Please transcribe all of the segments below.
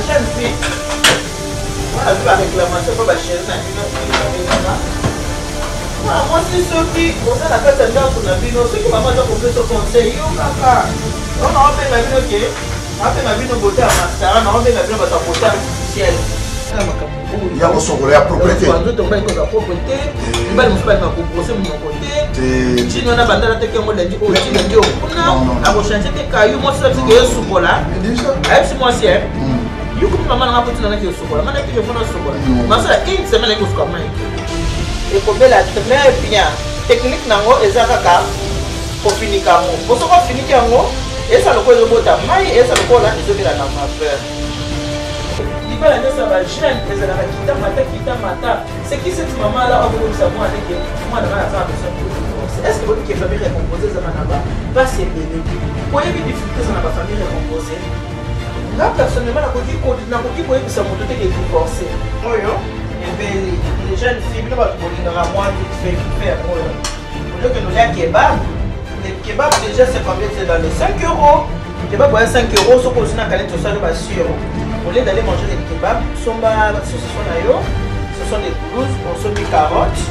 jeune fille. Voilà, vu la réclamation pour la chérie, moi si ceux qui ont la carte de pour la vie, ceux qui maman doit compter ce conseil, yo kaka. On a fait ma vie ok. On a fait ma vie de beauté à mascara, on a fait ma vie de beauté artificielle. Il y a aussi la propriété. Quand on tombe avec la propriété, il va nous faire ma composer mon côté. Si on a bandé la tête qu'on l'a dit au Chili, on a changé des cailloux, moi c'est ce que je suis là. C'est moi si you come maman n'a pas dans la sokola maman qui fait na sokola mais ça une semaine que sokola mai et ko bela très bien technique nango ezaka ko finika mo ko soko finika ngo esa loko ezobota mai esa loko la ezobela na mafeur libala nesa ba jeune ezala kita mata c'est qui cette maman là au bout de sa moi avec moi dans la femme est-ce que votre famille récomposée ça n'a pas c'est bébé quoi il y a des difficultés dans la famille récomposée. Là, personnellement, je suis divorcé. Les jeunes filles, nous avons moins de faire. Au lieu que nous ayons kebab, les kebabs déjà c'est combien? C'est dans les 5 euros. Les kebabs à 5 euros, ce qu'on a calé tout ça, nous assurons. Au lieu d'aller manger des kebabs, ce sont des blouses, on sont des carottes,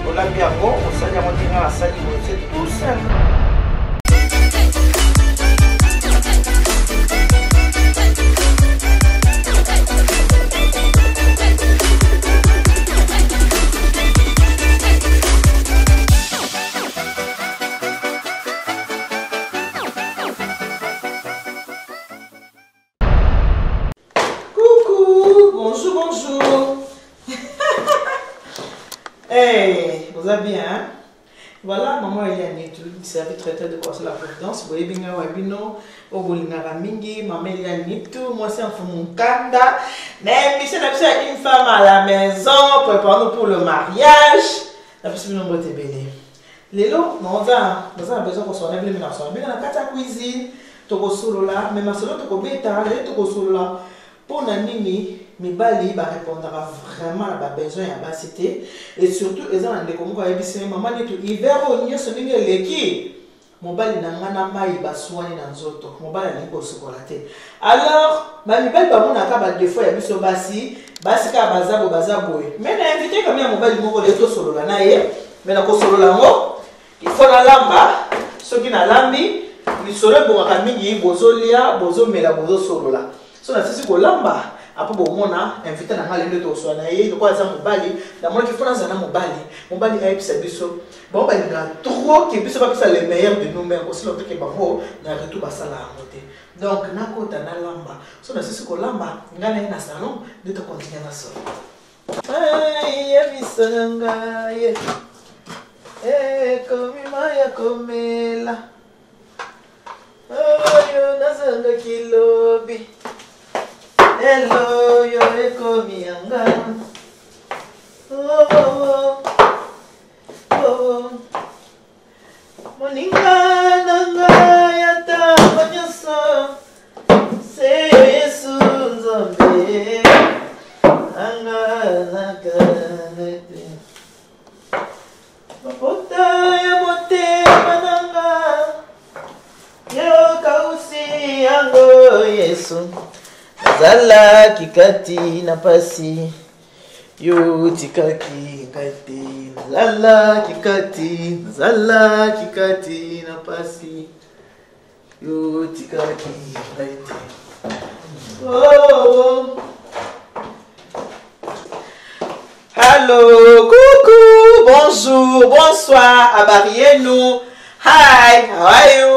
on a bien bon, on s'en a monté dans la salle, c'est tout simple. Hey, vous allez bien, hein? Voilà, maman Eliane, tu service traiteur de Conseil de la Providence. Vous voyez bien, Wabino, Obolingara Mingi, maman Eliane, tout, moi c'est un fou mon kanda. Mais Michel a une femme à la maison, préparons-nous pour le mariage. La personne nous est belle. Les lots, on a besoin qu'on soit bien, on soit bien dans la cuisine, toko solo là, mais ma solo toko bêta, toko solo là. Pour Nanini, mes bali va répondre vraiment à la besoin à la cité et surtout ils ont des comme quoi maman dit tout hiver au nier ce n'est les qui mon bali n'a pas mai va soigner dans zoto mon bali n'a pas socolaté alors ma mi bali ba mon akaba des fois ya biso basi ka bazabo mais na invité comme mon bali moko de to solo la nae mais na ko solo la ngo il faut la lamba ce qui na lambi ni solo bo ka mingi bozolia bozomela bozo solo la so na sisi ko lamba après bon on a invité na ngale ndoto so na ye ko za mobali na mo ki fona za na mobali ayi sa biso bon ba nga trop ki biso ba les meilleurs de nous mêmes aussi l'autre que bango na retour ba sala ngote donc na kota na lamba so na sisi ko lamba ngana na salon de to continuer na so ay ya bisanga ye komi maya komela yo nazanga kilobi. Hello, yo ekomi anga. Moninga nanga yata manyoso. Se Yesu nzambe. Anga nakanete. Mapota ya mote mananga. Yo kausi yango Yesu. Zala kikati na pasi yo tikaki kati zala kikati na pasi yo tikaki kati oh. Allô, coucou, bonjour, bonsoir, abariez-nous. Hi, how are you?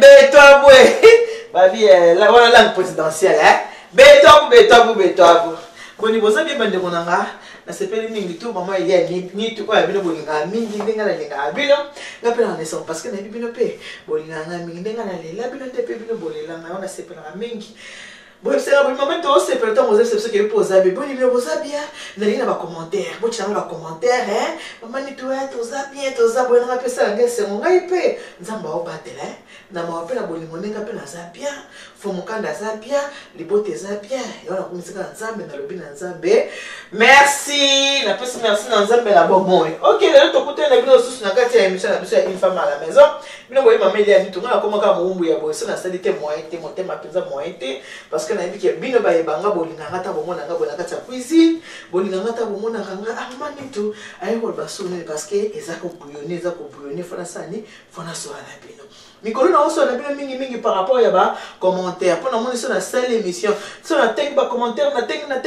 Bétois, ma vie, la langue présidentielle, hein? Bétois. Bon, niveau ça, bien, bande de mon anga, na s'appelle Mingi tout, maman, il y a ni tout quoi, bien, bolinga, Mingi, denga, la linga, bien, la peine en naissance, parce que n'a pas pu bolinga, Mingi, denga, la bino, te pe, bino, bolinga, on a s'appelle Mingi. Bon, c'est un moment où c'est peut-être vous avez ce que vous posez bien. Bon, il vous a bien. Vous avez un commentaire. Bon, tu as un commentaire, hein. Maman, tu as bien, tu as bien, on a fait ça, c'est mon gars, il peut. Nous avons pas battu, hein. Nous avons appelé la bonne monnaie, nous avons ça bien. Faut mon candidat ça bien, les bottes ça bien. Et on a commencé à Nzambe, dans le bin Nzambe. Merci. La personne merci Nzambe la bon. Ok, là, tu côté la bin aussi na kati ya émission na une femme à la maison. Bino boye maman il a dit tout na comment ka mo ya boye, ça na stalité moyen, monter ma pizza moyen parce que na yebi ke bino ba yebanga bolinga ngata bomona nga bona kati ya cuisine, bolinga ngata bomona nga amani tu ayi ko basone parce que ezako bouillonner fona sani, fona so ala bino. Mikolo na oso na bino mingi par rapport ya ba commentaire. Pour na moni so na seule émission. So na teng ba commentaire na teng na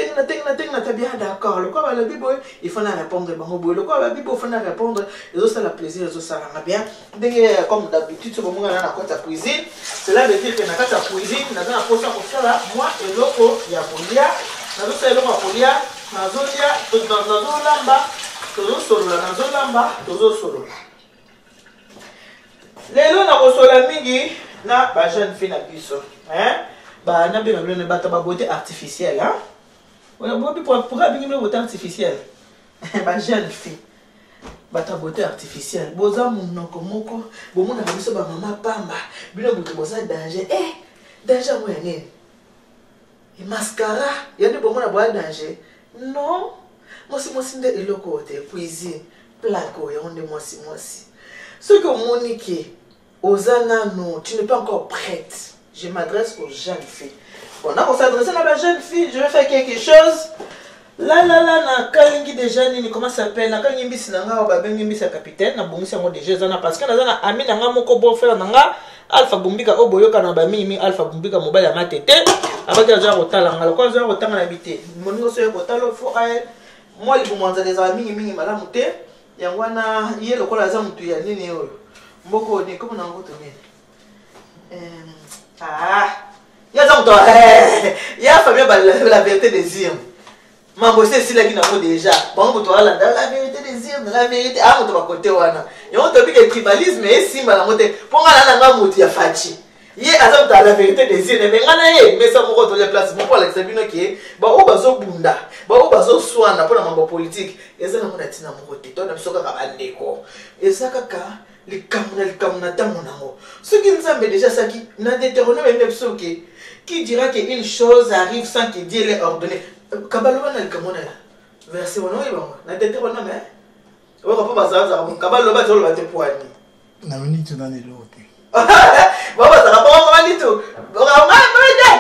bien d'accord. Le quoi la Bible, il faut na répondre bango boy. Le quoi la Bible, il faut na répondre. Et ça la plaisir, ça la bien. Dès comme d'habitude so bomonga na kota cuisine. Cela veut dire que na kota cuisine, na na posa ko sala moi et loko ya bolia. Na zo sala loko bolia, na zo dia, na zo lamba, to zo lamba, to zo solo. Lelo na kosola mingi na ba jeune fille na biso, hein? Ba na bien na ba ta beauté artificielle, hein? Wala bobi pour bingi na beauté artificielle. Ba jeune fille. Ba ta beauté artificielle. Boza munoko moko, bo mona biso ba mama pamba. Bino butu boza danger. Danger mo nini? Et mascara, yande bo mona boa danger. Non. Mosi nde eloko te cuisine, placo ya onde mosi. Ce que Monique, Osana, non, tu n'es pas encore prête. Je m'adresse aux jeunes filles. Bon, on va s'adresser à la jeune fille. Je vais faire quelque chose. Là, na kalingi déjà, comment ça s'appelle? Na kalingi mbisi nanga, obabengi mbisi capitaine. Na bongi sango déjà zana parce que na zana ami nanga moko bon frère nanga. Alpha Bumbika oboyoka na ba mimi Alpha Bumbika mobile ya matete. Abaki aza kotala ngala kwa aza kotanga na bité. Moningo so kotala fo ay. Moi li bumanza les amis mingi malamu te. Yangwana yé le kola za mutu ya nini oyo mboko ni comme na ngoto nini ya za mutu ya famille la vérité des yeux mambo c'est si la qui n'a pas déjà bon mutu ala la vérité des yeux la vérité mutu ba côté wana yo to bi que tribalisme et simba la moté ponga na nga mutu ya fachi yé aza mutu la vérité des yeux mais ngana yé mais ça moko to les place pour la sabino qui ba o bazo bunda ba o bazo swana pour na mambo politique ezana mona tina moko te to na biso kaka bandeko ezaka ka likamuna tango nango soki Nzambe déjà ça qui na Deutéronome même biso qui dira que une chose arrive sans que Dieu l'ait ordonné kabaloba na likamuna verset wana oyeba na Deutéronome o ko pa bazaza kabaloba tolo bate poani na minute na lelo te baba ça va pas du tout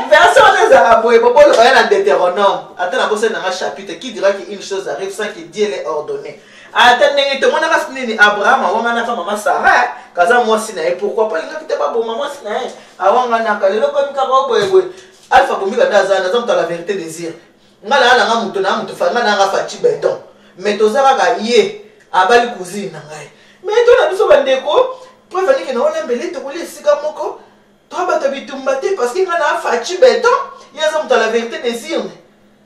verset wana za boye bobolo na Deutéronome attends na bosse na chapitre qui dira que une chose arrive sans que Dieu l'ait ordonné. Attendez, tout le monde a dit Abraham, on a maman Sarah, kaza moi sinae. Pourquoi pas il n'a pas bon maman sinae. Avant on a calé le comme kaboboe. Alpha Bumbika daza, nous sommes dans la vérité des yeux. Ngala na ngamuto na muto fa ngana nga fachi beton. Mais tozara ga yé abali cousine ngai. Mais to na biso bandeko, pour venir que na ona mbele to kole sika moko. To ba bitumba te parce que ngana fachi beton, il y a dans la vérité des yeux.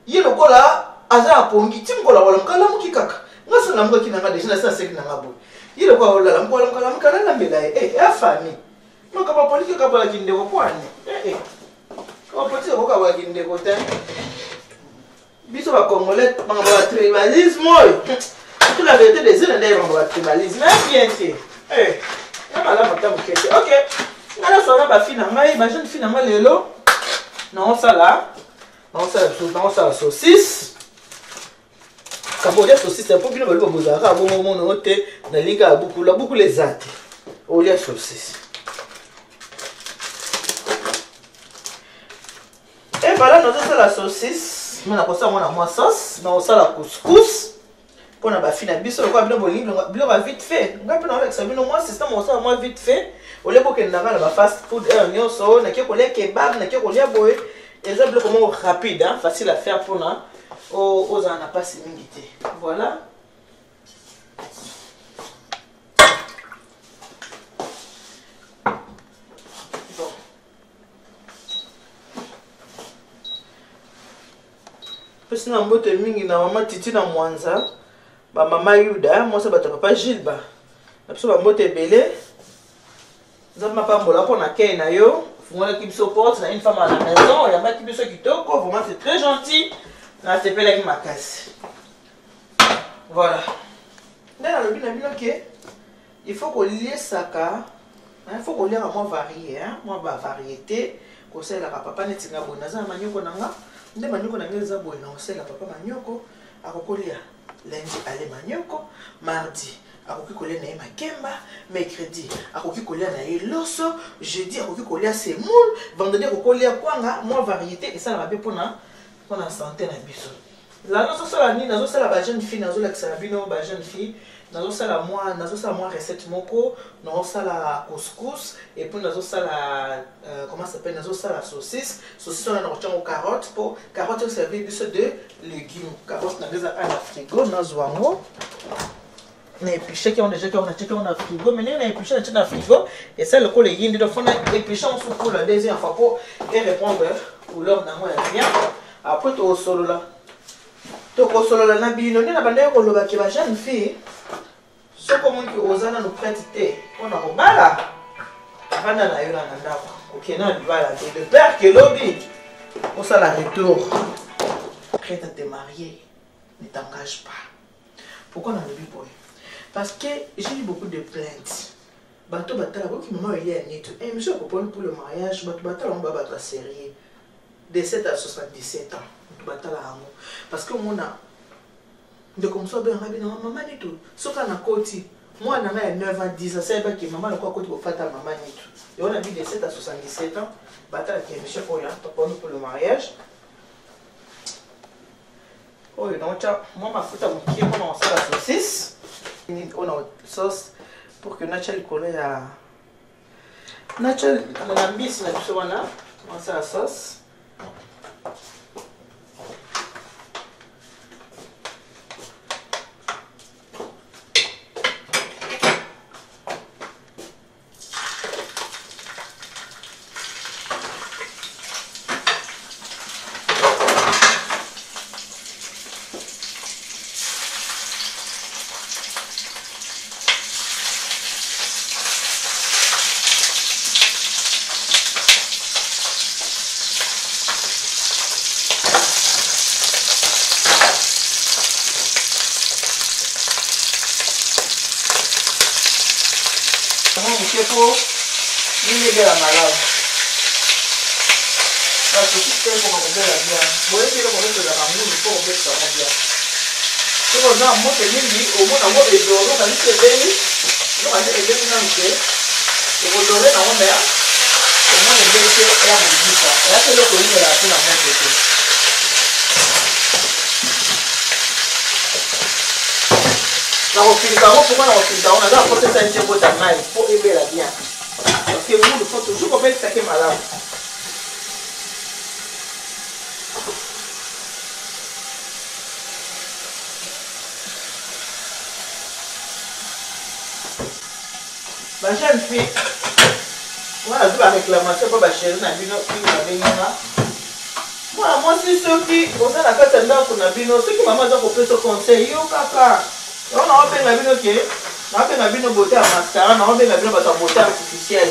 Yé lokola aza pongi timkola wala mkala mukikaka. Ngasa na mko kinanga déjà ça c'est kinanga bo. Ile kwa wala mkala na mbela ya famille. Maka ba politique ka ba kindeko kwani. Ka politique ko ka ba kindeko te. Biso ba congolais manga ba tribalisme. Toute la vérité des yeux ndai ba tribalisme bien te. Ya mala mata mukete. OK. Ngala so na ba fille na ngai, ba jeune fille na ngai lelo. Non ça là. Non ça saucisse. Quand on dit saucisse, c'est pour bien le bozara, bon moment note, na liga beaucoup les athées. On lit saucisse. Et voilà, nous avons la saucisse. Nous avons ça, moi sauce, nous avons ça la couscous. Pour na bafina biso le quoi bien bolinglo, bien va vite fait. On va avec ça, bien moi système on ça moi vite fait. On les boke na ba fast food nyonso, na keko le kebab, na keko le boy. Exemple comment rapide, hein, facile à faire pour na. Aux en a pas si mingi. Voilà. Bon. Parce que na mbote mingi na maman Titi na Mwanza, ba maman Yuda, moi ça ba papa Gilles ba. Na biso ba mbote belé. Nzamba pambola pour na kei na yo, On a qui se porte, une femme à la maison, il y a qui se qui te vraiment c'est très gentil. Là, c'est pas avec ma casse. Voilà. Dans le but, il faut qu'on lie ça. Il faut qu'on lie à moi varié, moi variété. Qu'on sait la papa n'est pas bon. Naza manioko nanga. Nde manioko nanga za bon. On sait la papa manioko. Akokolia lundi aller manioko. Mardi akoki kolia na makemba. Mercredi akoki kolia na eloso. Jeudi akoki kolia semoule. Vendredi akokolia kwanga. Moi variété et ça la bien pour la santé na biso. Là nous sommes la nuit, nous sommes la jeune fille, nous sommes la jeune fille. Nous sommes moi recette moko, nous sommes la couscous et puis nous sommes la comment ça s'appelle, nous sommes la saucisse on a aux carottes pour carottes servir de légumes. Carottes nous avons un frigo, nous avons na épluché qui on déjà qu'on a checké on a frigo mais on a épluché dans le frigo et ça le collègue il doit faire éplucher en sous pour la deuxième fois pour répondre couleur na moi rien après tout au solo là to ko solo la na bino ni na banda ko loba ki ba jeune fille so ko mon ki ozana no prête te on a ko bala bana na yo na ndako OK na bala de père que lobby pour ça la retour prête à te marier ne t'engage pas. Pourquoi on a lobby pour? Parce que j'ai eu beaucoup de plaintes. Bato batala qui maman il est net et monsieur propose pour le mariage bato batala on va battre sérieux de 7 à 77 ans. Parce que mon a de comme ça ben rabbi na maman ni tout soka na koti moi na 9 ans 10 ans c'est pas que maman na quoi koti pour faire ta maman ni tout et on a vu de 7 à 77 ans batala qui monsieur Oya pour le mariage oh donc moi ma faute à mon pied comment on sait la saucisse on a sauce pour que naturel coller à naturel la bis na tout ça on sait la sauce. Pour il est la malade. La saucisse c'est pour qu'on bien. Vous voyez que le problème de la ramoune, il faut qu'on bien ça bien. Si on a monté midi, au moins on va les donner, on a dit que béni, on a dit que béni n'a pas. Et vous donnez dans mon mère, au moins les béni c'est à vous dire ça. Et là c'est le colis de la peine à mon côté. La refile carreau, pourquoi la refile carreau? On a apporté ça un petit peu d'amaille, il faut aimer la bien. Parce que vous, il faut toujours qu'on mette ça qui est malade. Ma jeune fille, moi, je vais réclamation pour ma chérie, moi, si ceux qui, on a la carte de ceux qui maman ont fait ce conseil, yo kaka. On a fait la beauté à mascara, on a fait la beauté artificielle.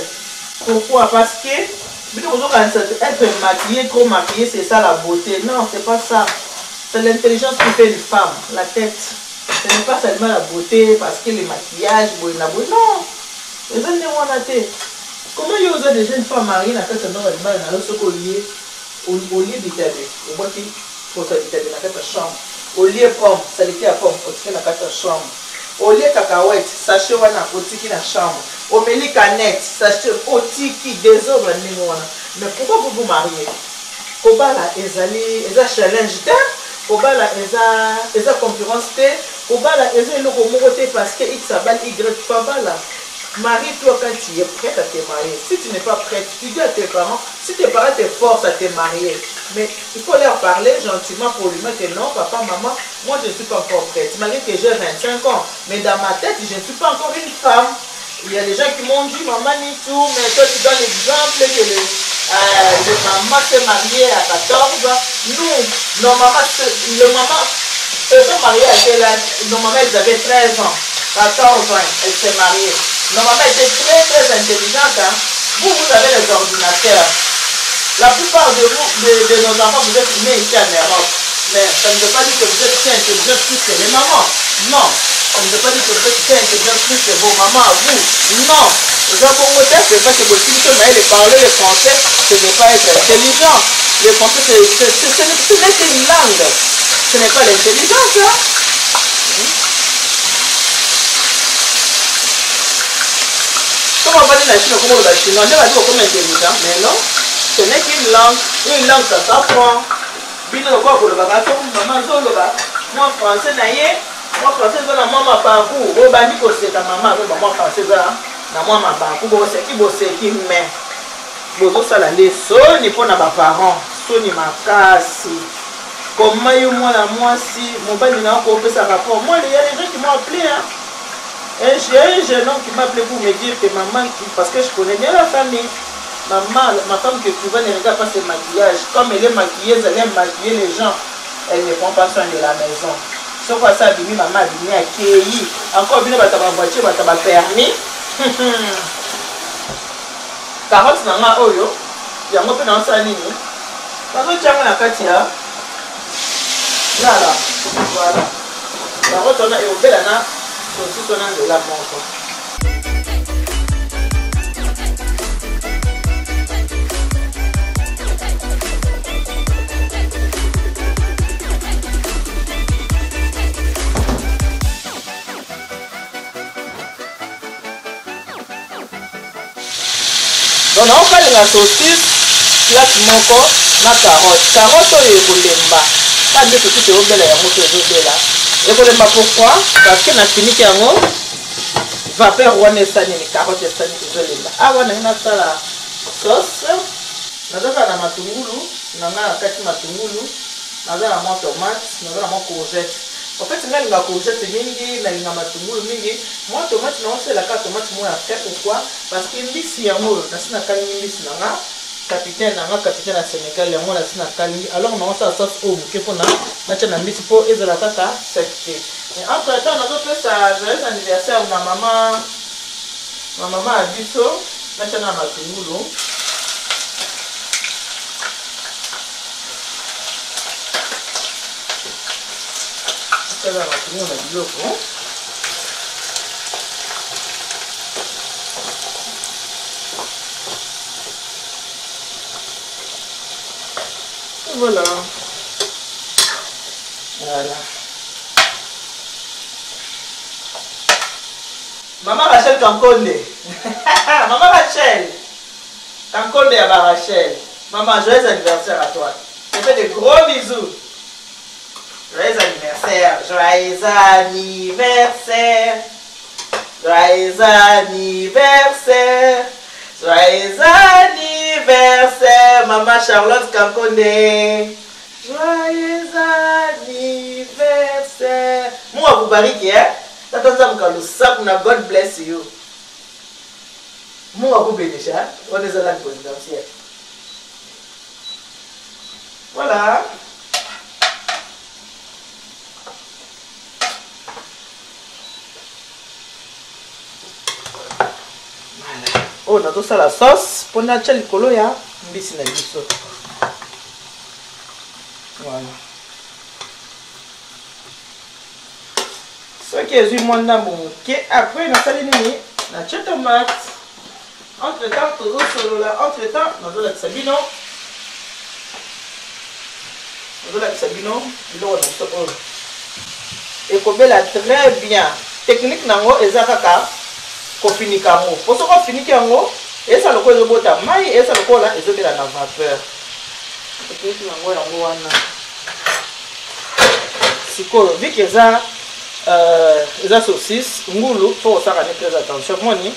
Pourquoi? Parce que être maquillé, trop maquillé, c'est ça la beauté. Non, c'est pas ça. C'est l'intelligence qui fait une femme, la tête. Ce n'est pas seulement la beauté, parce que les maquillages, non. Les gens ne comment il y a des jeunes femmes mariées dans cette collier au lieu d'Italie, au bois qui faut s'habiter dans la chambre. Au lieu pomme, ça l'était à pomme, au na kata chambre. Au lieu cacahuète, sachet wana otiki na chambre. Au meli canette, sachet otiki désordre wana. Mais pourquoi vous vous mariez? Kobala ezali eza challenge te, kobala eza concurrence te, kobala eza eloko moko te parce que x abal y kobala. Marie-toi quand tu es prête à te marier. Si tu n'es pas prête, tu dis à tes parents, si tes parents te forcent à te marier, mais il faut leur parler gentiment pour lui dire que non, papa, maman, moi je ne suis pas encore prête. Malgré que j'ai 25 ans, mais dans ma tête, je ne suis pas encore une femme. Il y a des gens qui m'ont dit, maman, ni tout, mais toi tu donnes l'exemple que le maman s'est mariée à 14 ans. Nous, nos mamans, le maman, se sont mariées à quel âge? Nos mamans, elles avaient 13 ans. 14 ans, elle s'est mariée. Nos mamans étaient très intelligentes. Hein? Vous avez les ordinateurs. La plupart de vous, de nos enfants, vous êtes nés ici en Europe. Mais ça ne veut pas dire que vous êtes si intelligents plus que les mamans. Non. Ça ne veut pas dire que vous êtes si intelligents plus que vos mamans à vous. Non. Les enfants, c'est pas que vous dites parler le français, ce n'est pas être intelligent. Le français, ce n'est qu'une langue. Ce n'est pas l'intelligence. Hein? Comment on va dire la Chine, comment on va dire, on va dire comme intelligent, mais non, ce n'est qu'une langue ça s'apprend. Bino le quoi pour le bagato, maman zolo ba, moi français naïe, moi français zolo na maman parcours, au bandi ko c'est ta maman, moi français zolo na moi ma parcours, bo c'est qui mais, bozo sala les soni pour na ba parents, soni makasi. Comment moi si mon bandi na ko pesa rapport, moi il y a des gens qui m'ont appelé hein. Et j'ai un jeune homme qui m'a appelé pour me dire que maman, parce que je connais bien la famille, maman, ma femme qui pouvait ne regarde pas ses maquillages. Comme elle est maquilleuse, elle aime maquiller les gens. Elle ne prend pas soin de la maison. Sauf à ça, Bimi, maman, Bimi a accueilli. Encore Bimi, tu as ma voiture, tu as ma permis. Carotte, tu as oyo. Il y a un peu dans sa ligne. Parce que tu as la katia. Là, voilà. Carotte, on a eu belle là. Aussi, on a de la montre. Donc, on fait la saucisse, plate moko, na carotte. Carotte, on est pour l'emba. Pas de saucisse, c'est au bel et à moto, c'est là. Et pourquoi? Parce que na fini qui a un vapeur ou un estani, les carottes estani qui sont là. Ah, on a une sauce. Nous avons la matungulu, nous avons la kati matungulu, nous avons la tomate, nous avons la courgette. En fait, nous avons la courgette mingi, nous avons la matungulu mingi. Moi, tomate, nous avons la tomate moi à faire pourquoi? Parce que ici, il y a un mot, nous avons la ici, capitaine à Sénégal, il y a alors on a ça sauce au qui pour na miti po ezala kaka secte. Et entre temps on a fait ça joyeux anniversaire na maman a biso na chana matungulu. Ça va matungulu na biloko. Voilà. Voilà. Maman Rachel Kankonde. Maman Rachel. Kankonde à Rachel. Maman, joyeux anniversaire à toi. Je te fais de gros bisous. Joyeux anniversaire. Joyeux anniversaire. Joyeux anniversaire. Joyeux anniversaire, Maman Charlotte Kankonde. Joyeux anniversaire. Moi, vous barriquez, hein? God bless you. Moi, vous bénissez, hein? On est à la présidentielle. Voilà. Oh, on a tout ça la sauce pour notre likolo ya mbisi na biso. Voilà. Ce qui est moi na bonke après na sali nini na tomate. Entre temps toujours solo là, entre temps nous la sabino. Nous la sabino, bilo na solo. Et kobela très bien. Technique nango ezakaka ko fini kango. Pour ce qu'on finit kango, et ça le quoi de bota mai et ça le quoi là et ça de la vapeur. Et puis nango yango wana. Sikolo vu que ça saucisse ngulu faut ça garder très attention moni.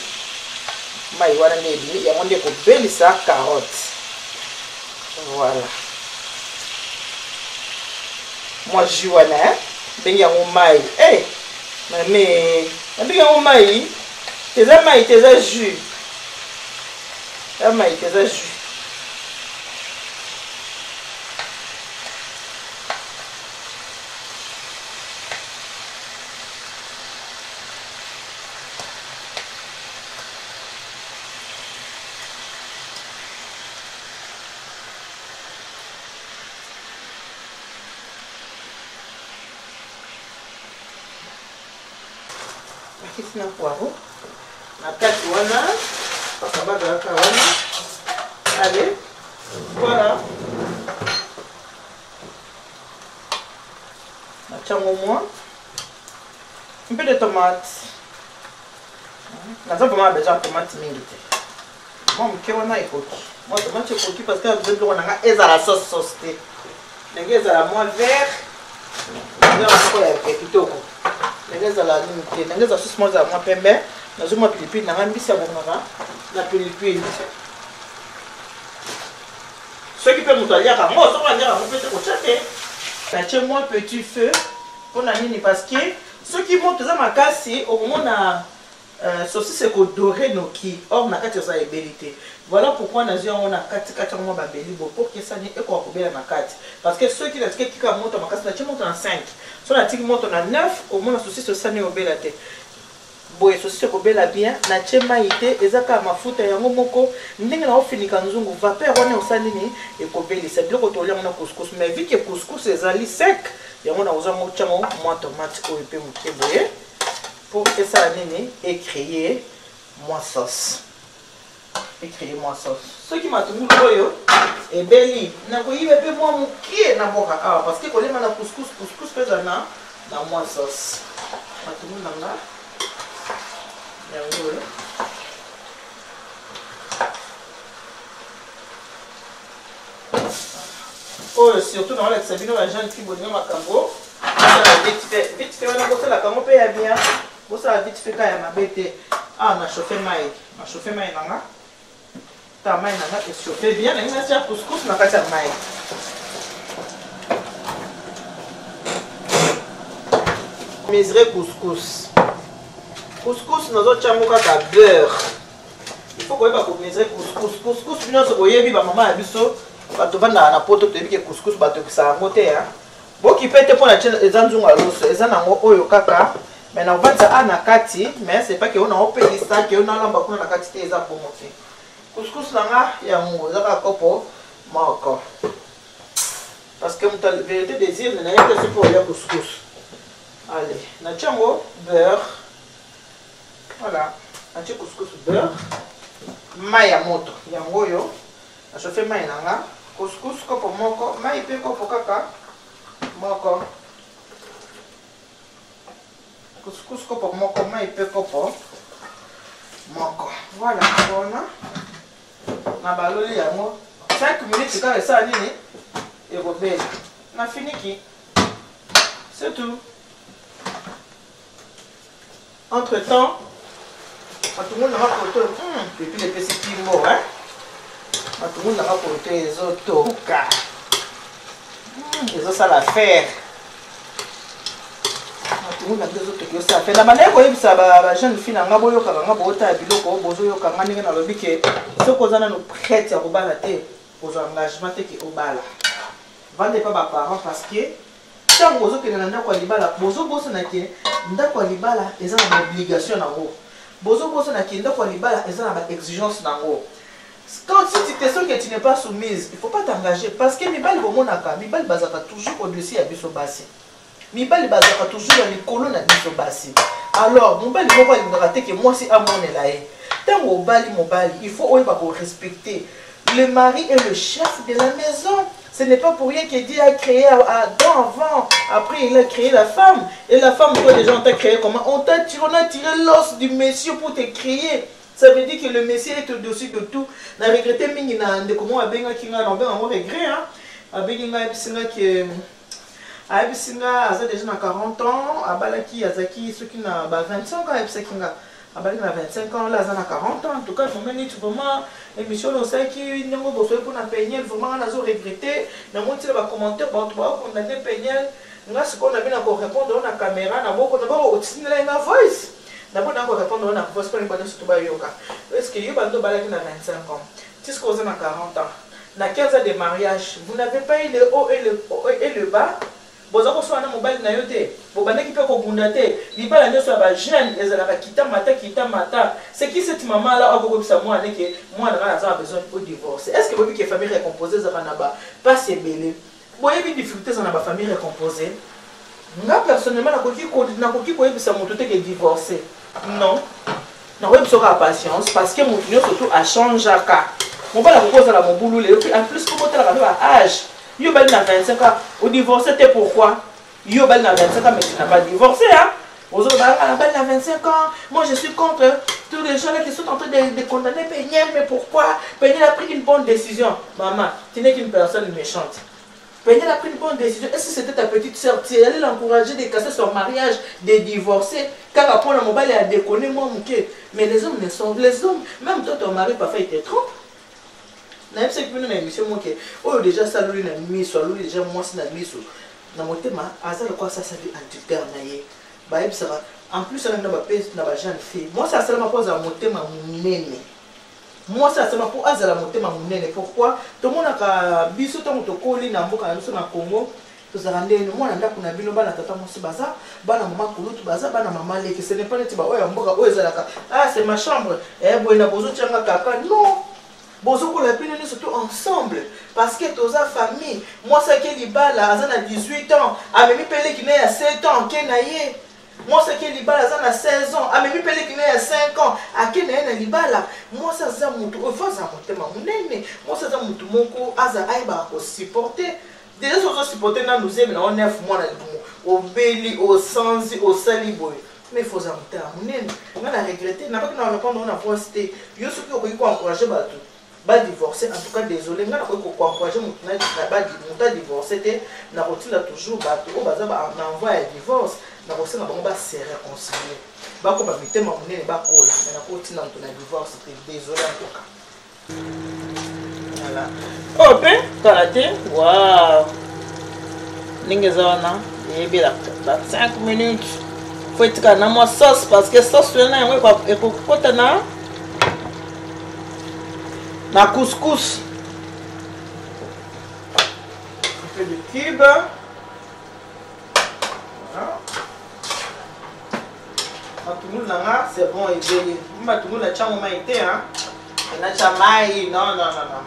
Mai wana ndebi ya monde ko belisa carotte. Voilà. Moi je wana bengi yango mai. Eh mais bengi yango mai. Tes amis, tes jus. Amis, tes jus. Nakisi na poireau. Na kati wana. Paka bazalaka wana. Allez. Voilà. Natchango moins. Un peu de tomate. Naza vraiment besoin de tomate mingi. Moi, je wana ekoki. Moi, tomate ekoki parce que je veux nga eza la sauce té. Ndenge eza la moins vert. Ndenge ko ya kitoko. Ndenge eza la nini té. Ndenge eza sauce moi za moins pembe. Nazo moi pilipili na mbisi ya bonga na pilipili. Ceux qui peuvent nous dire à moi, ça va dire à moi peut-être au chat. Tiens moi petit feu pour la nini parce que ceux qui montent dans ma casse au moment na saucisse c'est qu'on doré nos qui or na kati ça ébélité. Voilà pourquoi nous avons na kati moi babeli pour que ça n'y ait quoi couper ma kati parce que ceux qui la qui montent ma casse na tiens monte en 5. Soit la tique monte en 9 au moins la saucisse ça n'y obélité. Boye saucisse kobela bien na chema ite ezaka mafuta yango moko ndenge na ofinika nzungu vapeur wana osali ni ekobelisa biloko tolia na couscous mais vu que couscous ezali sec yango na oza mo chango moi tomate o epe muke boye pour que ça nini et créer moins sauce ce qui m'a tenu loyo et beli na ko yibe pe moi muke na boka parce que kolema na couscous pesa na moins sauce matumu nanga. Oh, surtout dans la Sabine, la jeune fille bonne makambo. Vite fait, on a bossé la camo paye bien. Bossé la vite fait quand il m'a bêté. Ah, on a chauffé maï. On a chauffé maï nanga. Ta maï nanga est chauffé bien. On a déjà couscous, on a fait maï. Mesurer couscous. Couscous, nous avons chamoka de beurre. Il faut qu'on ait mesurer couscous. Couscous, nous avons dit maman a vu ça. Quand on va dans la pote, tu dis que couscous, ça a monté. Bon, qui peut être pour la chaîne, les gens à l'os, les gens ont oyo kaka. Mais on va dire à nakati, mais c'est pas qu'on a un peu de ça, qu'on a l'ambacon à nakati, les gens pour monter. Couscous, là, il y a un mot, ça va copo, encore. Parce que la vérité désir, il n'y a rien que pour le couscous. Allez, natchango, beurre. Voilà, un petit couscous beurre, maï à moto, yango yo, je fais maï nanga, couscous kopo moko, maï pe kopo kaka, moko, couscous kopo moko, maï pe kopo, moko. Voilà, on a baloli yango, 5 minutes quand ça nini, et rebelle, on a fini qui, c'est tout. Entre temps. Tout le monde n'a pas porté depuis les petits pimos, hein? Tout le monde n'a pas porté les autos. Les autres, ça l'affaire. Tout le monde a des autres qui ont ça fait. La manière que ça jeune fille n'a pas beau yoka, n'a pas beau ta biloko, bozo yoka, n'a pas beau que ce qu'on a nous prête à rebalater aux engagements qui au bal. Vendez pas mes parents parce que tant bozo que n'a pas libala, bozo bozo n'a qui n'a pas libala, ils ont une obligation en haut. Bozo bozo na kinda kwa libala eza na ba exigence nango. Quand si tu te sens que tu n'es pas soumise, il faut pas t'engager parce que mibali bomonaka, mibali bazaka toujours au-dessus ya biso basi. Mibali bazaka toujours ya likolo na biso basi. Alors, mobali moko alingaka te que moi si amonela ye. Tango mobali, il faut oyo ba respecter. Le mari est le chef de la maison. Ce n'est pas pour rien que Dieu a créé Adam avant. Après, il a créé la femme. Et la femme, toi, déjà, on t'a créé comment? On a tiré l'os du Messie pour te créer. Ça veut dire que le Messie est au-dessus de tout. On a regretté, comment on a regret, hein? Abissinga, a déjà 40 ans. Abalaki, Azaki, ceux qui ont 25 ans, Abissinga. Abalaki, 25 ans, là, ils ont 40 ans. En tout cas, je me dis vraiment. Émission on sait qui n'a pas besoin pour la peigner vraiment on a regretté dans mon tir va commenter bon tu vas condamner peigner là ce qu'on a bien encore répondre na caméra na boko na boko otine la ma voice d'abord on a répondre na voice pour les bonnes surtout ba yoka est-ce que yo bando balaki na 25 ans tu sais qu'on a 40 ans na 15 ans de mariage vous n'avez pas eu le haut et le bas bozako so na mobile na yo te bobande ki pe ko bunda te libala nyoso ba jeune ezalaka kita mata c'est qui cette maman là akobisa moi que moi na za besoin de divorce est-ce que bobi que famille recomposée za na ba pas c'est belé boye bi difficulté za na ba famille recomposée nga personnellement na koki ko yebisa moto te que divorcer Non. Non, oui, sera patience parce que mon client surtout a changé à cas. Mon père a proposé à mon boulot, en plus, comment tu as âge? Yo bal na 25 ans. Au divorcé, t'es pourquoi? Yo bal na 25 ans, mais tu n'as pas divorcé, hein? Aux autres, bal na 25 ans. Moi, je suis contre tous les gens là qui sont en train de condamner Peignet. Mais pourquoi? Peignet a pris une bonne décision. Maman, tu n'es qu'une personne méchante. Peignet a pris une bonne décision. Est-ce que c'était ta petite soeur? Tu allais l'encourager de casser son mariage, de divorcer? Car après, le mobile a déconné, moi, mouké. Mais les hommes ne sont les hommes. Même toi, ton mari, parfois, il te trompe. Na yebisa ki bino na émission moke oyo déjà saloli na miso aloli déjà mwasi na miso na motema aza lokwa asali adultère na ye bayebisaka en plus alanga bapesi na bajeune fille mwasi asalama mpo azala motema monene mwasi asalama mpo azala motema monene pourquoi tomonaka biso ntango tokoli na mboka na biso na Congo tozala ndeni mwana ndako na bino bana tata mwasi baza bana mama kulutu baza bana mama leki ce n'est pas neti baoyo ya mboka oyo ezalaka ah c'est ma chambre boye na bozotianga kaka non. Bonjour pour la peine, nous surtout ensemble. Parce que tous en famille, moi, c'est qui libala, à 18 ans, à même pelé qui naît à 7 ans, qui naïe. Moi, c'est qui libala, à 16 ans, à même pelé qui naît à 5 ans, à qui naît libala. Moi, ça, c'est mon tour, faut ça monter ma monnaie. Moi, ça, c'est mon tour, mon coup, à ça, aïe, bah, supporter. Déjà, si on supporter, nous aimons, on 9 mois, au Béli, au Sanzi, au Saliboy. Mais il faut ça monter à monnaie. On a regretté, n'a pas que nous répondre, on a posté. Il y a ceux qui ont encouragé, bah, tout. Ba divorcer en tout cas désolé nga na ko encourager mon na divorcer na rotina toujours bato o baza ba envoi ya divorce na ko sena bango ba se réconcilier ba ko ba mitema munene ba kola na ko tina ntona divorce désolé en tout cas voilà oh ben karaté waouh ningeza wana ebela 5 minutes faut être na moi sauce parce que sauce na yango ko kota na couscous. Un peu de cube. Voilà. Tout le monde c'est bon et bien. Tout le monde a tchamo maïté hein. On a tchamaï. Non.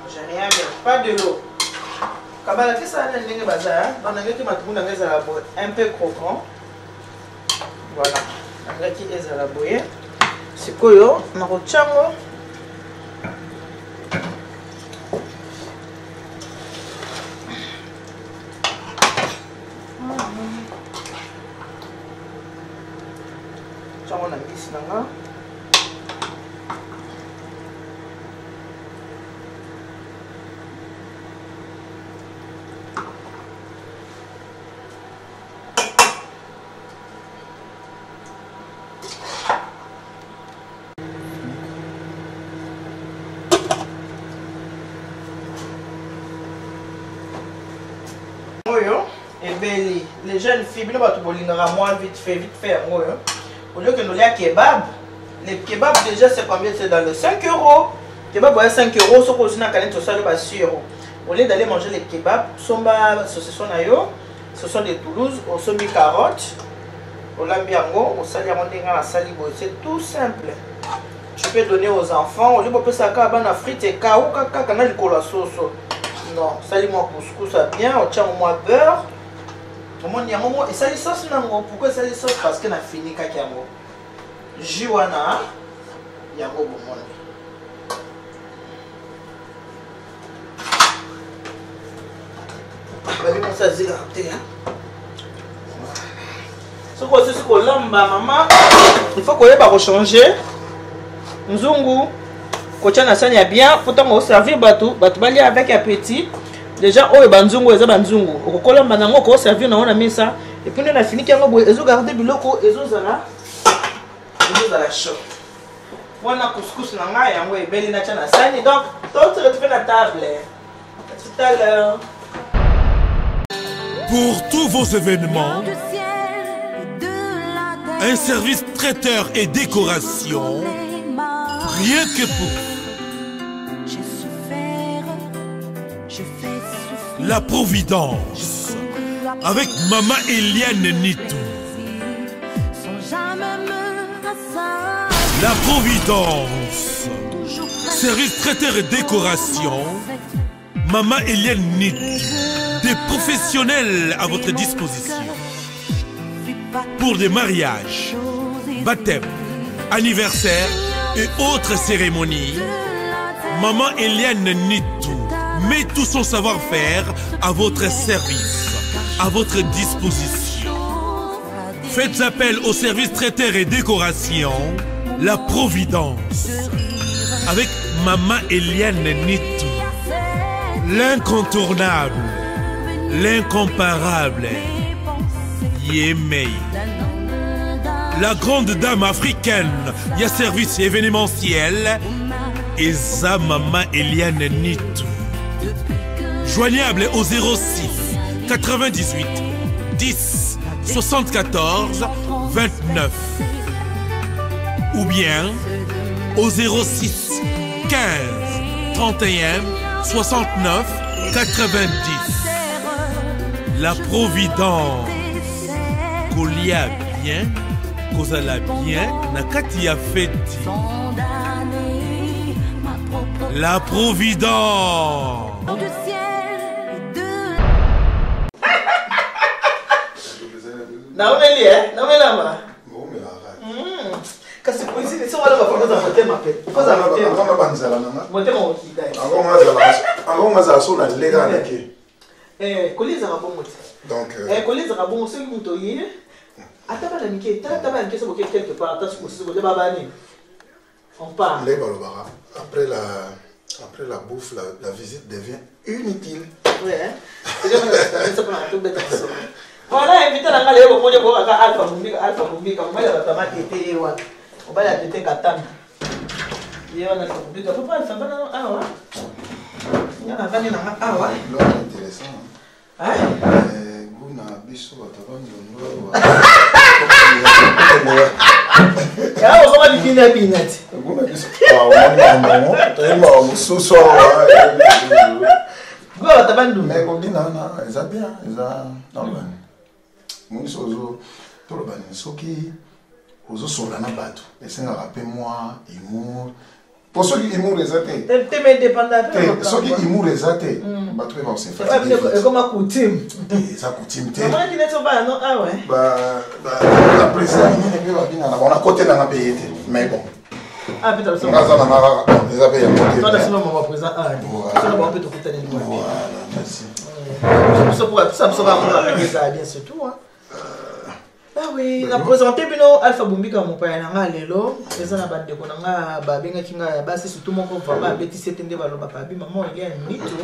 J'ai rien mais pas de l'eau. Kabala qui ça n'est pas bazar. On a dit que tout le monde a un peu croquant. Voilà. On a dit que ça la boye. C'est quoi yo? On a tchamo. On a mis là. Et bien, les jeunes filles, nous allons moins vite fait. Au lieu que nous ayons kebab, les kebabs déjà c'est combien? C'est dans les 5 euros. Kebab est 5 euros, ce qu'on a quand même sur euros. Au lieu d'aller manger les kebabs, ce sont des Toulouse, on se met carottes, on l'a mis en haut, on sali à salibo. C'est tout simple. Tu peux donner aux enfants, au lieu de ça à frites et cao, canal de cola sauce. Non, sali moi couscous bien, on tient au moins beurre. Et ça les sauce pourquoi ça les sauce parce qu'on a fini kaki yango jiwana yango bomoni bali mo ça zela te ce que c'est ce que lamba maman il faut qu'on ait pas changer nzungu kocha na sani ya bien faut qu'on servir batou bali avec appétit. Déjà, oh, banzungu, eza banzungu. Okokola banango ko servir na ona mesa. Et puis on a fini kango boye ezo garder biloko ezo zala chaud. Wana couscous na nga yango ebeli na tcha na sani. Donc, on se retrouve à la table. À tout à l'heure. Pour tous vos événements, un service traiteur et décoration, rien que pour la Providence, avec Maman Eliane Nitou. La Providence, service traiteur et décoration, Maman Eliane Nitou. Des professionnels à votre disposition. Pour des mariages, baptêmes, anniversaires et autres cérémonies, Maman Eliane Nitou met tout son savoir-faire à votre service, à votre disposition. Faites appel au service traiteur et décoration, la Providence, avec Maman Eliane Nitou, l'incontournable, l'incomparable Yemei. La grande dame africaine, il y a service événementiel et za Maman Eliane Nitou. Joignable au 06 98 10 74 29 ou bien au 06 15 31 69 90. La Providence, Kolia bien, Kozala bien, Nakatia Feti. La Providence. Naomeli naomelama. Kasi polisi ni sawa la kwa motema pe. Koza motema. Ngoma banzala nanga. Motema okidai. Ngoma za sona lega nake. Koliza rabongo. Donc koliza rabongo soki muto ye. Ataba na mike, taba nke so quelque part ta so so ba bani. On parle. Les balobara. Après la bouffe, la visite devient inutile. Ouais. C'est ça pour la tout bête. Voilà, invité à aller au projet pour Alpha Mumbi, comme elle a tamati été wa. On va la tête katana. Il y a un but de papa, ça va non ah ouais. Il y a un vani na ah ouais. Là intéressant. Hein? Guna biso batabando. Ah, on va dîner binette. Guna biso. Ah, tellement muso so. Go batabando. Mais comme dit nana, ça bien, ça non ben. Muso zo to le bani soki ozo solana bato. Esenga rappel moi, humour. Pour ceux qui humour les athées. T'es indépendant. Ceux qui humour les athées. Bato vont se fatiguer. Comme un coutume. Ça coutume. Comment tu n'es pas non ah ouais. Après ça, on a côté dans la pays. Mais bon. Ah putain, ça. On a les appels à côté. Toi, là, c'est le moment présent. Ah, ça va un peu te foutre les mots. Voilà, merci. Ça va avoir ça bien surtout hein. Ah oui, la présenté bino Alpha Bumbi comme mon père nanga lelo, eza na bande ko nanga ba benga kinga ba surtout mon ko va beti setende ba loba pa bi maman il y a nitu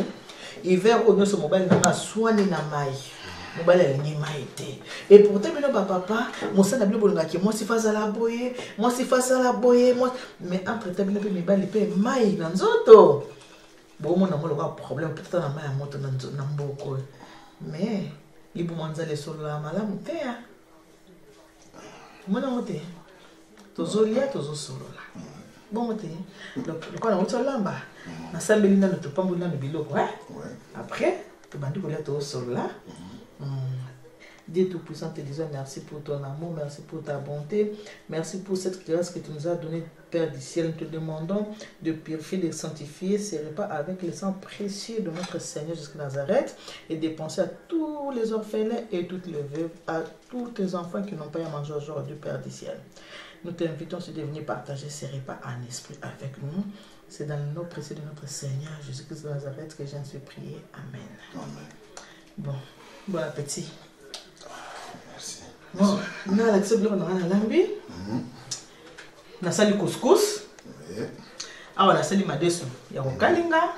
hiver au noso mobile nanga soigner na mai. Mobile ni mai te. Et pourtant bino papa, mon sana bino bolanga ki moi si face à la boye, moi si face à la boye, moi mais après ta bino pe mi bali pe mai na nzoto. Bon mon amour le problème peut-être na mai à moto na mboko. Mais libu manzale solo la malamu te ya. Moi non te tozolia tozosolola bon te donc quand on se lamba na sambeli na to pambula na biloko hein après to bandi kolia tozosolola Dieu Tout-Puissant te disons merci pour ton amour, merci pour ta bonté, merci pour cette grâce que tu nous as donnée, Père du ciel. Nous te demandons de purifier, de sanctifier ces repas avec le sang précieux de notre Seigneur jusqu'à Nazareth et de penser à tous les orphelins et toutes les veuves, à tous tes enfants qui n'ont pas à manger aujourd'hui, Père du ciel. Nous t'invitons de venir partager ces repas en esprit avec nous. C'est dans le nom précieux de notre Seigneur Jésus-Christ de Nazareth que j'en suis prié. Amen. Bon, bon appétit. Bon, on a l'accepté de la lambi. On a sali couscous. Ah, on a sali madeso. Il y a un kalinga.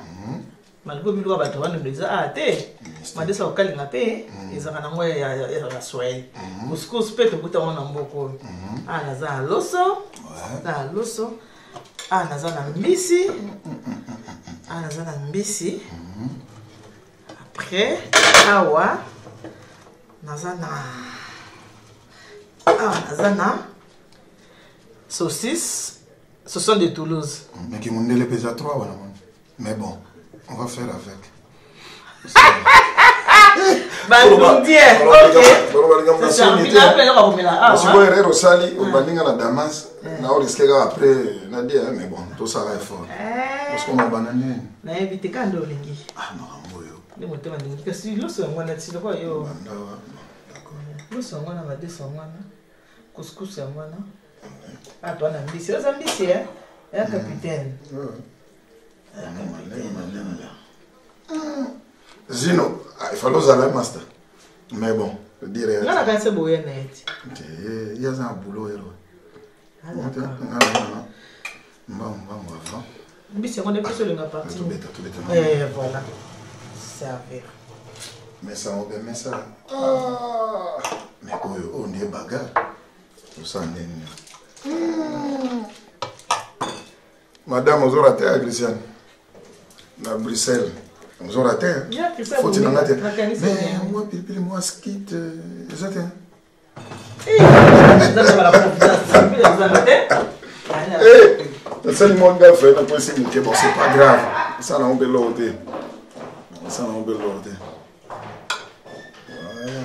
Malgré que va trouver une maison à thé. Madeso au kalinga pe. Ils ont un amour et la soie. Couscous peut te goûter en amboko. Ah, naza aloso. Na aloso. Ah, naza na mbisi. Ah, naza na mbisi. Après, awa. Naza na. Ah, Nazana, saucisse, ce sont de Toulouse. Mais qui m'ont donné les 3, voilà. Mais bon, on va faire avec. Bah, ok. C'est ça, on a appelé la Romela. Si vous avez Rosali, on va dire à Damas, on a risqué après, Nadia, mais bon, tout ça va être fort. Parce qu'on m'a banané. On a invité quand on lingi. Ah non, oui. Les mots de lingi. Parce que si l'eau, on a tiré quoi, yo. L'eau, on a des sangwana. Couscous, on a. Ah, toi, ambitieux, ambitieux, hein? Un capitaine. Zino, il faut l'oser master. Mais bon, je dirais. Non, la canne, c'est beau, net. Il y a un boulot, héros. Ambitieux, on est plus sur le parti. Tout bête, tout bête. Et voilà. Servir. Mais ça, on peut mettre ça. Mais on est bagarre. Tout ça, on est. Madame, vous aurez raté à Christiane. À Bruxelles. Vous aurez raté. Faut-il en rater? Mais moi, puis moi, skitte. Exact. C'est moi qui a fait la possibilité. Bon, c'est pas grave. Ça, on peut l'ôter. Ça, on peut l'ôter. Voilà.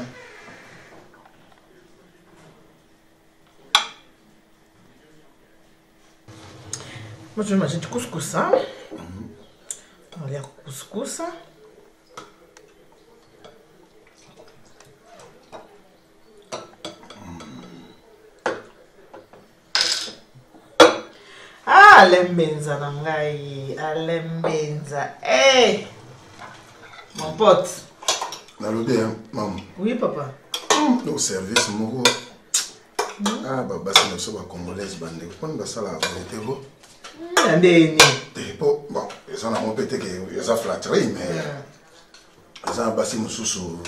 Moi, je m'imagine du couscous. On va aller au couscous. Ah, Alembenza nangai, Alembenza. Hey, mon pote. Nalodé, hein, maman. Oui, papa. Au service, moi. Ah, bah, c'est notre soeur congolaise, bandé. Quand on va ça la vérité, vous. Bon, ils en ont peut-être qu'ils ont flatterie, mais ils ont passé nous sous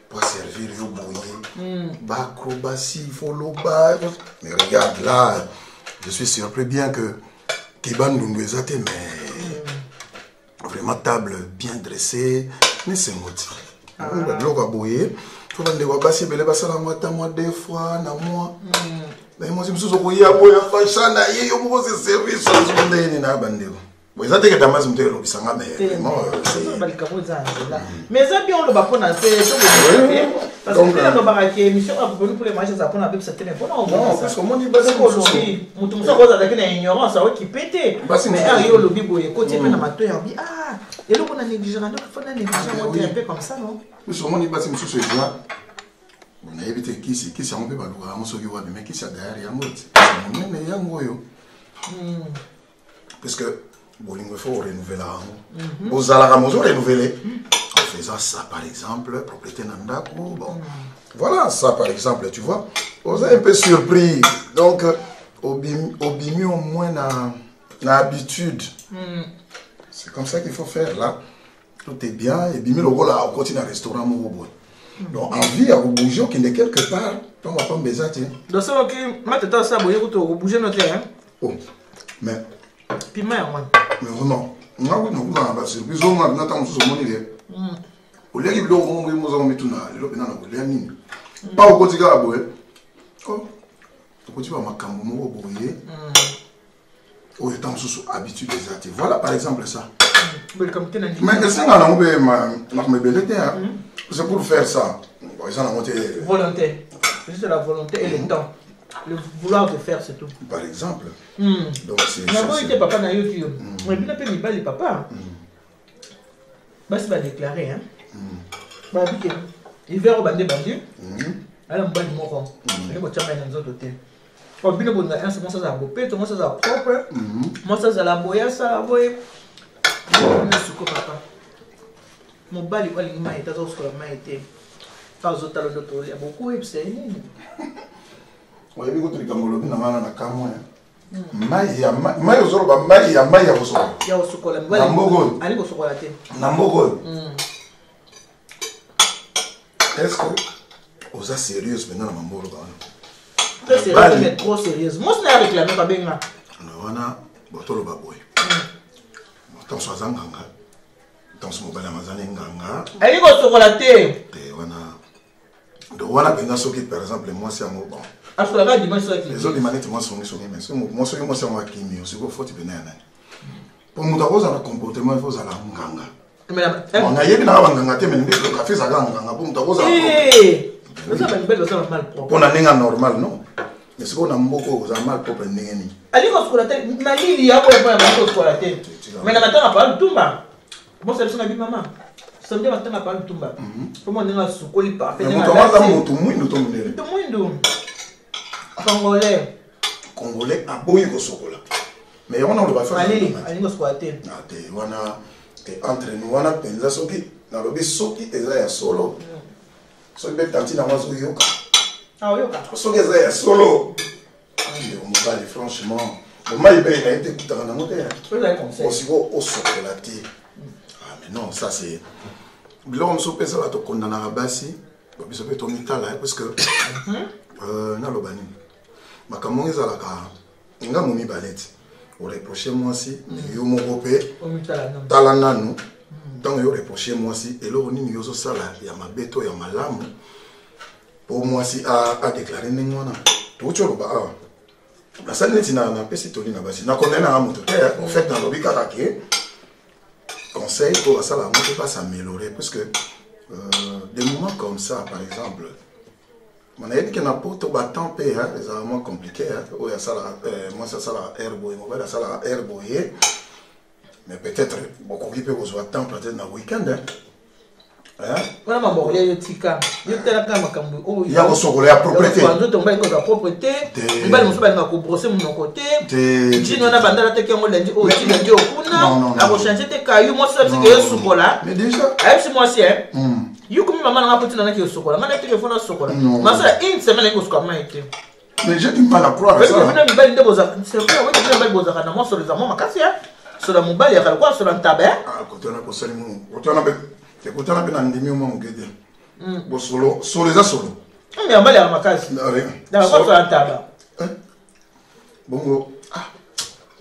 pour servir au bouillir. Bacrobatie, il faut l'eau bas. Mais regarde là, je suis surpris bien que Kiban nous les a mais vraiment table bien dressée, mais c'est moti. On va l'eau à bouillir. Faut que nous passer belle passe la moitié deux fois na moi. Mais moi je me suis dit à boire fashion na yé yo mo se service sur le na bandeko. Bon ça que Damas me le bisanga mais vraiment mais ça bien on le va prendre parce que là on va que mission a pour les marchés ça prend avec cette téléphone on non parce que moi ni base aujourd'hui mutu ça cause avec une ignorance ça qui pété mais yo le bibo côté na mato ya bi ah et là on a négligé donc il faut négliger un peu comme ça non parce que moi ni base musu déjà on a évité qui c'est on peut pas louer on soki wa mais qui c'est derrière ya moti on est ya ngoyo parce que il faut renouveler la aux alarmes renouveler en faisant ça par exemple propriété nandako bon voilà ça par exemple tu vois vous êtes un peu surpris donc au bimi au moins na habitude c'est comme ça qu'il faut faire là tout est bien et bimi le rôle là on continue à restaurant mon robot donc envie à bouger qui est quelque part on va pas me baiser donc ça OK maintenant ça bouger pour bouger notre hein oh mais puis mais vraiment on a surprise on a attend sur mon idée au lieu de l'eau on va mettre na le na na nini pas au quotidien à boire oh au quotidien ma cambo mo boyer oh étant sous habitude exacte voilà par exemple ça mais c'est là on peut ma belleté c'est pour faire ça bon ils en ont volonté c'est la volonté et le temps le vouloir de faire c'est tout par exemple donc c'est na boy te papa na YouTube mais bien pe mi ba les papa bah c'est pas déclaré hein bah bi ke hiver au bande ala mbali moko ele ko chama na nzoto te ko bino bonga un c'est ça beau pe to moi ça propre moi ça la boya ça boy na suko papa mon bali ko lingi mai ta zo ko mai te pas zo talo doto ya beaucoup et c'est nini ouais bi ko trikangolo bina mana na kamwa mai ozoloba mai ya kosokola ya kosokola mbali ali kosokola te na mbogo est-ce que oza sérieuse maintenant na mambolo bana très sérieux mais trop sérieuse moi c'est réclamer ba benga na wana botolo baboy attention azanganga attention mobile amazane nganga ali kosokola te wana do wana benga soki par exemple moi c'est un bon asola dimanche soki les autres manettes moi sont mais moi c'est moi kimi aussi ko faut te nana pour muta koza na comportement il faut za la nganga on a yebi na banganga te mais ndeko ka fisa nganga pour muta koza ça va belle ça mal propre on a ninga normal non mais c'est qu'on a mboko za mal propre ninga ni ali kosokola te na lili ya ko pa kosokola te mais na matanga pa tumba moi c'est ça bi maman ça me dit matanga pa tumba comment ninga sukoli pa fait mais muta maza mutu mwindo to munere to mwindo congolais Congolais aboyi ko sokola. Mais on a le baffa. Allez ko squatter. Ate wana entre nous wana penza soki na lobi soki eza ya solo. Soki be tanti na mazo yoka. Ah yoka. Soki eza ya solo. Mais on va aller franchement. Moi il a été écoutant dans mon terre. Aussi au sokola ti. Ah mais non, ça c'est Bilon so pesa la to condamna na basi. Biso pe to mitala parce que na lobani. Makambo ezalaka nga momi baleti. On reprochait moi aussi, yo mon repé, talananu, donc yo reprochait moi aussi, et là on y yo sala, il y a ma béto, il y a ma lame, pour moi aussi à déclarer n'engona. Tout tu le bas. La salle n'est pas na pesi toli na basi. Na connaît na moto. En fait dans le bikaraké, conseil pour ça la moto pas s'améliorer parce que des moments comme ça par exemple. On a dit qu'il y a un peu de temps, c'est vraiment compliqué. Moi, ça la airboy, ça la airboy. Mais peut-être beaucoup qui peut avoir temps peut-être dans le week-end. On a un il y a aussi la propriété. Il y a brosser mon côté. Mais déjà. You comme maman n'a pas pu n'aller au chocolat, maman a téléphone au chocolat. Ma soeur une semaine au chocolat été. Mais j'ai du mal à croire ça. C'est vrai, c'est vrai, moi sur les amants, ma casse, sur la mobile, il y a quoi sur un tabac. Ah, quand on a posé le mot, quand on a bien un demi-moment, on solo, sur les assolos. Mais on va aller à ma casse. Dans quoi sur un tabac. Bongo, ah,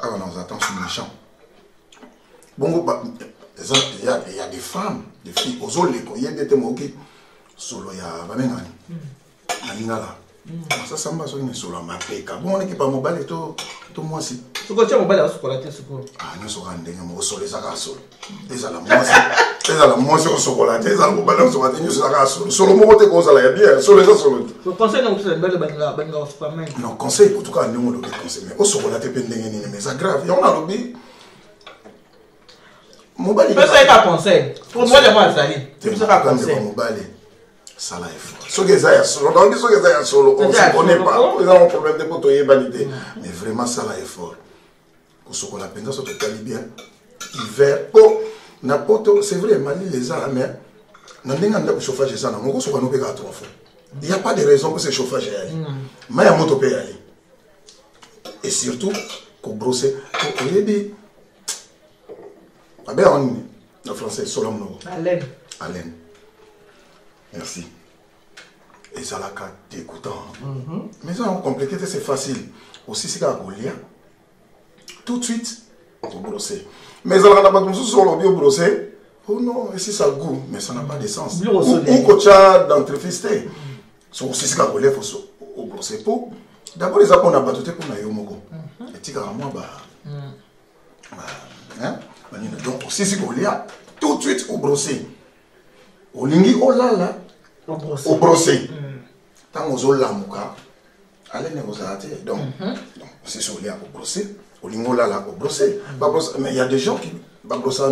non, attends, c'est méchant. Bongo, il y a des femmes, des filles, aux autres, il y a des témoins qui solo ya bamengani. Nalingala. Ça ça m'a sonné solo ma peka. Bon on est pas mobile et tout moi si. Ce que tu as mobile à chocolat soko. Ah nous so rande ngamo solo ça ka solo. Eza la moi c'est chocolat, eza la mobile so rande nous ça ka solo. Solo mo te ko ça la ya bien, solo ça solo. Le conseil non c'est belle benga au superman. Non, conseil en tout cas nous le conseil mais au chocolat te pendenge ni mais ça grave. On a lobby mobile ça pas conseil pour moi les moi ça c'est ça conseil mobile ça là est fort ce que ça solo donc ce que ça solo on se connaît pas ils ont un problème de potoyer validé mais vraiment ça là est fort pour ce qu'on a pensé sur total bien hiver oh n'importe c'est vrai Mali les a mais n'a pas de chauffage ça n'a mon ko so ko no peka 3 fois il y a pas de raison pour ce chauffage là mais ya moto paye aller et surtout ko brosser ko yedi ben en français, Solomon. Alain. Merci. Et ça l'a dégoûtant. Mais ça, compliqué, c'est facile. Aussi, c'est qu'à Goliath, tout de suite, on brosser. Mais ça n'a pas de sous le bio brosser. Oh non, ici ça goût, mais ça n'a pas de sens. Ou cocha d'entrefisté. C'est aussi ce qu'à Goliath, il faut brosser. D'abord, les apôtres n'ont pas tout pour nous. Et tu as moi, donc aussi si Goliath tout de suite au brosser au lingi au lala au brosser tant aux lamuka allez ne vous arrêter donc c'est sur Goliath au brosser au lingi au lala au brosser mais il y a des gens qui va brosser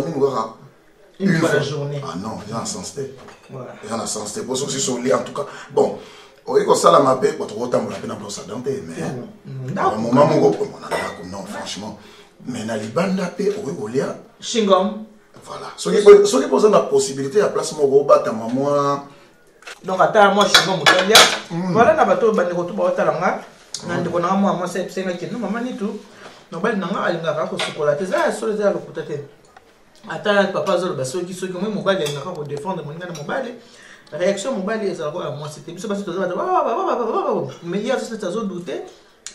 une fois la journée. Ah non il y a un sens il y a un sens pour ceux sur Goliath en tout cas bon oui comme ça la mappe pour trop temps pour la peine à brosser denter mais à un moment mon gars non franchement mais na libanda pe au Goliath Chingom. Voilà. Ce qui pose la possibilité à place mon robot à maman. Donc attends moi Chingom Mutalia. Voilà na bato bandi ko tuba watalanga. Nandi ko na moi c'est que non maman ni tout. No bali nanga alinga ka ko chocolat. Ça so les a le kutate. Attends papa zo ba so ki moi mobile ngaka ko défendre mon ngana mobile. Réaction mobile ezala ko moi c'était biso basi toza mais hier ça ça zo douter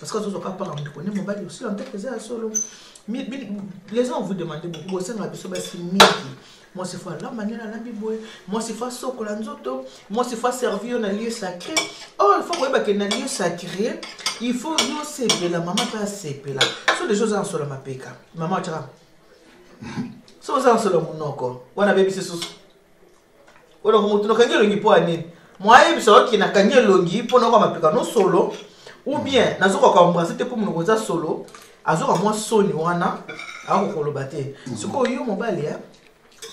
parce que zo ka pas on connaît mobile aussi en tête que ça solo. Mais les gens vous demandent beaucoup, moi c'est fois la manière la biboé, moi c'est fois sokola nzoto, moi c'est fois servir dans lieu sacré. Oh, il faut que dans lieu sacré, il faut nous séparer la maman pas séparer là. Ce sont des choses en solo ma peka. Maman tu vois. Ce sont en solo mon encore. On a bébé c'est sous. On a monté no kangelo ngi po ani. Moi il so ki na kangelo ngi po no ko ma peka no solo ou bien nazo ko embrasser te pour mon koza solo. Azoka moi soni wana akokoloba te siko yo mobali ya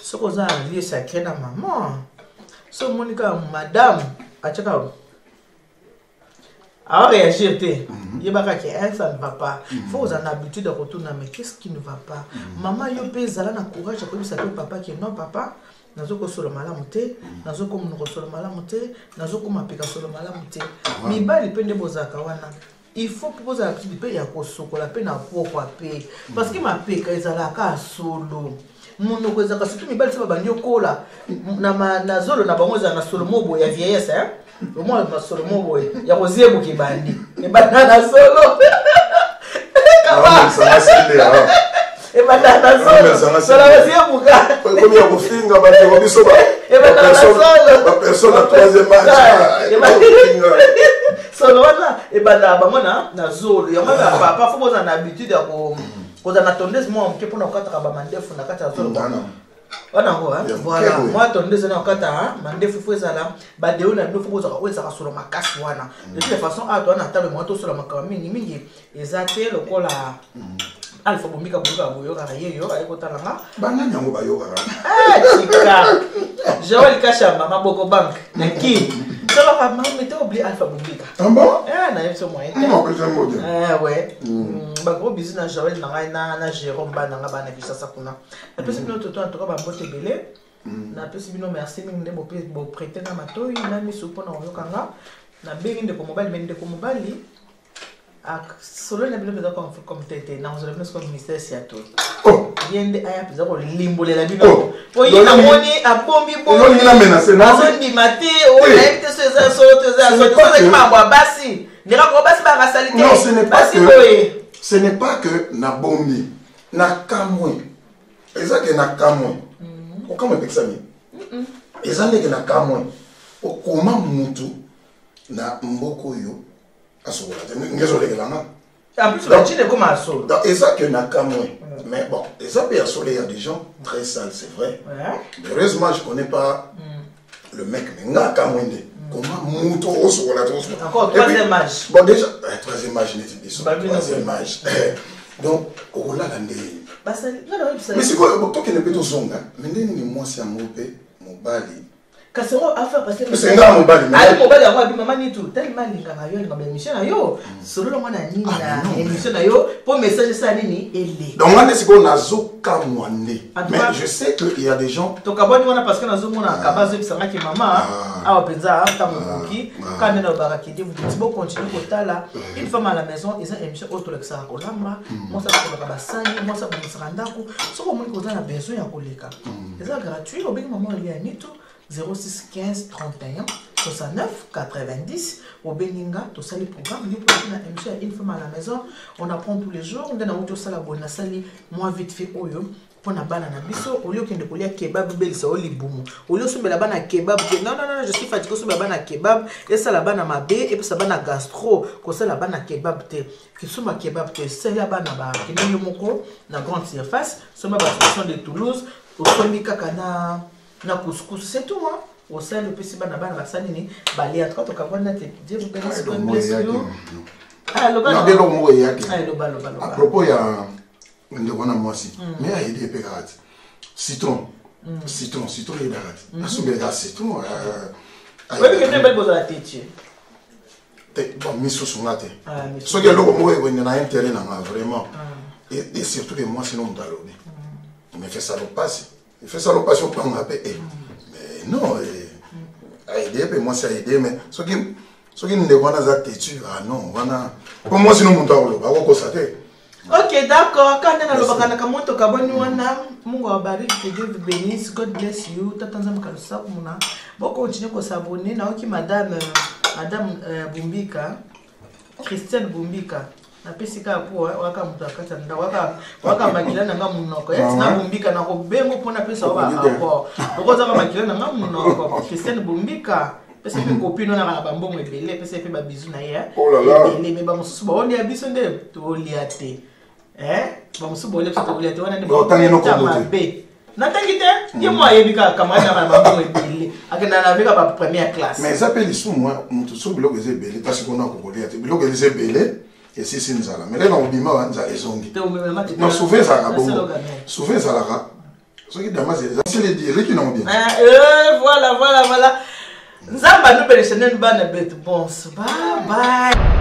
siko za lié sacré na maman so monika madame achaka Alors réagir, il va ça ne va pas. Il faut en habitude de retourner, mais qu'est-ce qui ne va pas? Maman, il peut avoir le courage de dire papa qui non, papa. Nazoko solo malamu te, nazoko munoko solo malamu te, nazoko mapeka solo malamu te. Mibali pende bozaka wana. Il faut proposer la petite paix ya kosoko la peine à pourquoi paix parce que ma peka ezalaka solo. Monoko ezaka surtout mibali saba banyo kola na zolo na bango za na solo mobo ya vieillesse hein. Au moins na solo mobo ya koziebo ki bandi. E banana solo. Kama ça c'est et banana solo. Solo koziebo ka. Comme ya kofinga ba te biso ba. Et banana solo. Ba personne à troisième match. Solo wana e bana bamona na zolo yango na papa faut boza na habitude ya ko za na tondeuse moi mke pona okata ba mandefu na kata zolo wana ngo voilà moi tondeuse na okata mandefu faut ezala ba deo na ndofu boza ko ezaka solo makasi wana de toute façon a toi na table moi to solo makama mingi ezate lokola alfa bombika boyo ka yeyo ayiko talanga bana nyango bayoka chika Joël Kachamba maboko bank na ki solo ka maman t'es oublié alpha bombika ah bon na yepso moyen ouais ba gros bisous na Joël na Jérôme bana nga bana bisasa kuna na pesi bino toto en tout cas ba mbote belé na pesi bino merci mingi bo prêter na matoi na miso pona oyokanga na bengi ndeko mobile mende ko mobile solo na bino peza comme tete na ozolo bino comme ministère siato yende aya peza ko limbolela bino po yina moni abombi bombi yina menacer na zondi mate o na ete so eza solo to eza solo to ma bwa basi ndira ko basi ba rasalite non ce n'est pas que na bombi na kamwe ezake na kamwe o kamwe pexami ezande na kamwe o koma mutu na mboko yo asobola ngezo lekelanga en plus la chine comme asolo eza que na kamwe mais bon eza pe asolo il y a des gens très sales c'est vrai heureusement je connais pas le mec mais nga kamwende comment muto osobola to encore troisième âge bon déjà troisième âge n'était pas troisième âge donc on l'a landé mais c'est quoi toi qui ne peut pas zonga mais ndeni moi c'est amope mobali kasero affaire parce que c'est nga mobali mais mobali ya bi mama ni tout tellement linga na yo linga ba émission na yo solo mwana nini na émission na yo pour message ça nini ele donc on est ce qu'on a zoka mwande mais je sais que il y a des gens to kaboni wana parce que na zo mona kabazo bisanga ki mama awa penza afta mokoki quand na baraki vous dites bon continuer kotala une femme à la maison ils ont émission auto lexa kolamba moi ça ko ba basani moi ça ko srandako soko moni ko na besoin ya koleka c'est gratuit au bien maman il y a ni tout 06 15 31 69 90 au Beninga, tout ça les programmes, nous pouvons émission une femme à la maison, on apprend tous les jours, on a tout ça la bonne sali, moi vite fait oyo. Pour na bana na biso au lieu de kolia kebab belisa au libumu au lieu de la bana kebab non je suis fatigué sur la bana kebab et ça la bana mabe et puis ça bana gastro ko ça la bana kebab te qui sont ma kebab te c'est la bana ba qui n'est moko na grande surface sur ma station de Toulouse au somi kaka na couscous c'est tout hein au sein le petit bana bana basani ni bali en tout cas quand on Dieu vous bénisse comme bless you ah le bana à propos ya ndio wana mwasi mais il y a des pécarats citron il y a des citron oui que ne belle boza tete bon miso sungate so que loko mo e na intérêt na vraiment et surtout que moi sinon m'dalobi mais fait ça le passe au plan mais non aider pe moi c'est aider mais so que ne wana za tete non wana pour moi sinon m'dalobi ba ko sate. Ok, d'accord. Quand on a le bagana kamoto kaboni wana, Mungu awabariki, que Dieu vous bénisse, God bless you. Tatanza mkalusa muna. Bon continuer ko s'abonner na oki madame Bumbika, Christiane Bumbika. Na pesika po waka mutu akata nda waka makila na ngamunoko. Yeti na Bumbika na ko bengo pona pesa wa rapport. Okoza ka makila na ngamunoko. Christiane Bumbika. Parce que copine on a ba mbongo ebele, parce que ba bisou na ya. Ebele mais ba mususu ba on ya biso nde to liate. Ba mususu ba liate to liate wana ni ba be. Na tangite, ye moi yebika kamana ba mbongo ebele. Akena na veka ba première classe. Mais ça peut lisou moi, mutu so biloko ezebele parce qu'on a ko liate. Biloko ezebele et si c'est nzala. Mais là on bima wanza ezongi. Non souvent ça ka bongo. Souvent ça la ka. Ce qui damas c'est les dire qui n'ont bien. Voilà. Nzamba nous bénisse bana bête bon. Bye bye.